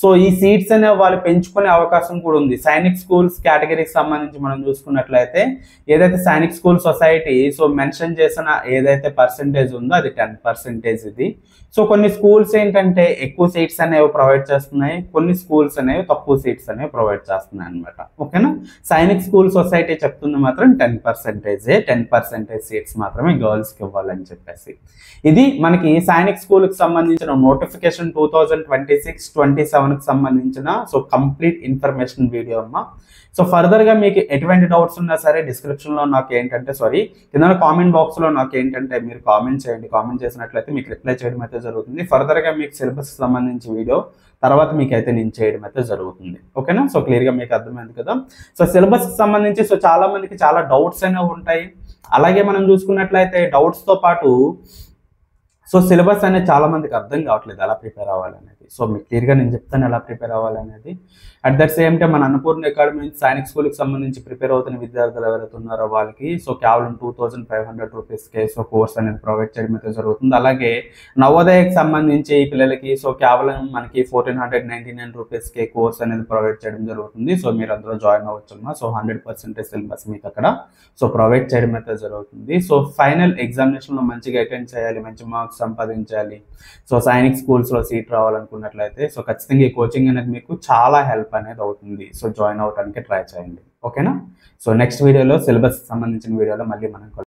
సో ఈ సీట్స్ అనేవి వాళ్ళు పెంచుకునే అవకాశం కూడా ఉంది. సైనిక్ స్కూల్స్ కేటగిరీకి సంబంధించి మనం చూసుకున్నట్లయితే ఏదైతే Sainik school society so mention చేసిన ఏదైతే పర్సంటేజ్ ఉందో అది 10% ఇది. సో కొన్ని స్కూల్స్ ఏంటంటే ఎక్కువ సీట్స్ అనేవి ప్రొవైడ్ చేస్తున్నాయి, కొన్ని స్కూల్స్ అనేవి తక్కువ సీట్స్ అనేవి ప్రొవైడ్ చేస్తున్నాయి అనమాట. ఓకేనా? సైనిక్ స్కూల్ సొసైటీ చెప్తుంది మాత్రం 10% సీట్స్ మాత్రమే గర్ల్స్కి ఇవ్వాలని చెప్పేసి. ఇది మనకి సైనిక్ స్కూల్కి సంబంధించిన నోటిఫికేషన్ 2026-27కి సంబంధించిన సో కంప్లీట్ ఇన్ఫర్మేషన్ వీడియో అమ్మా. సో ఫర్దర్గా మీకు ఎటువంటి డౌట్స్ ఉన్నా సరే డిస్క్రిప్షన్లో నాకు ఏంటంటే కింద కామెంట్ బాక్స్లో నాకు ఏంటంటే మీరు కామెంట్ చేయండి. కామెంట్ చేసినట్లయితే మీకు రిప్లై చేయడం అయితే జరుగుతుంది. ఫర్దర్గా మీకు సిలబస్కి సంబంధించి వీడియో తర్వాత మీకైతే నేను చేయడం అయితే జరుగుతుంది. ఓకేనా? సో క్లియర్గా మీకు అర్థమైంది కదా. సో సిలబస్కి సంబంధించి సో చాలా మందికి చాలా డౌట్స్ అనేవి ఉంటాయి. అలాగే మనం చూసుకున్నట్లయితే డౌట్స్తో పాటు సో సిలబస్ అనేది చాలా మందికి అర్థం కావట్లేదు ఎలా ప్రిపేర్ అవ్వాలనేది. సో మీకు క్లియర్గా నేను చెప్తాను ఎలా ప్రిపేర్ అవ్వాలనేది. అట్ దట్ సేమ్ టైం మన అన్నపూర్ణ అకాడమీ సైనిక్ స్కూల్కి సంబంధించి ప్రిపేర్ అవుతున్న విద్యార్థులు ఎవరైతే ఉన్నారో వాళ్ళకి సో కేవలం 2500 రూపీస్కే సో కోర్స్ అనేది ప్రొవైడ్ చేయడం అయితే జరుగుతుంది. అలాగే నవోదయకి సంబంధించి పిల్లలకి సో కేవలం మనకి 1499 రూపీస్కే కోర్స్ అనేది ప్రొవైడ్ చేయడం జరుగుతుంది. సో మీరు అందులో జాయిన్ అవ్వచ్చమ్మా. సో 100% సిలబస్ మీకు అక్కడ సో ప్రొవైడ్ చేయడం అయితే జరుగుతుంది. సో ఫైనల్ ఎగ్జామినేషన్లో మంచిగా అటెండ్ చేయాలి, మంచి మార్క్స్ సంపాదించాలి, సో సైనిక్ స్కూల్స్లో సీట్ రావాలనుకున్నట్లయితే సో ఖచ్చితంగా ఈ కోచింగ్ అనేది మీకు చాలా హెల్ప్ అనేది అవుతుంది. సో జాయిన్ అవడానికి ట్రై చేయండి. ఓకేనా? సో నెక్స్ట్ వీడియోలో సిలబస్ సంబంధించిన వీడియోలో మళ్ళీ మనం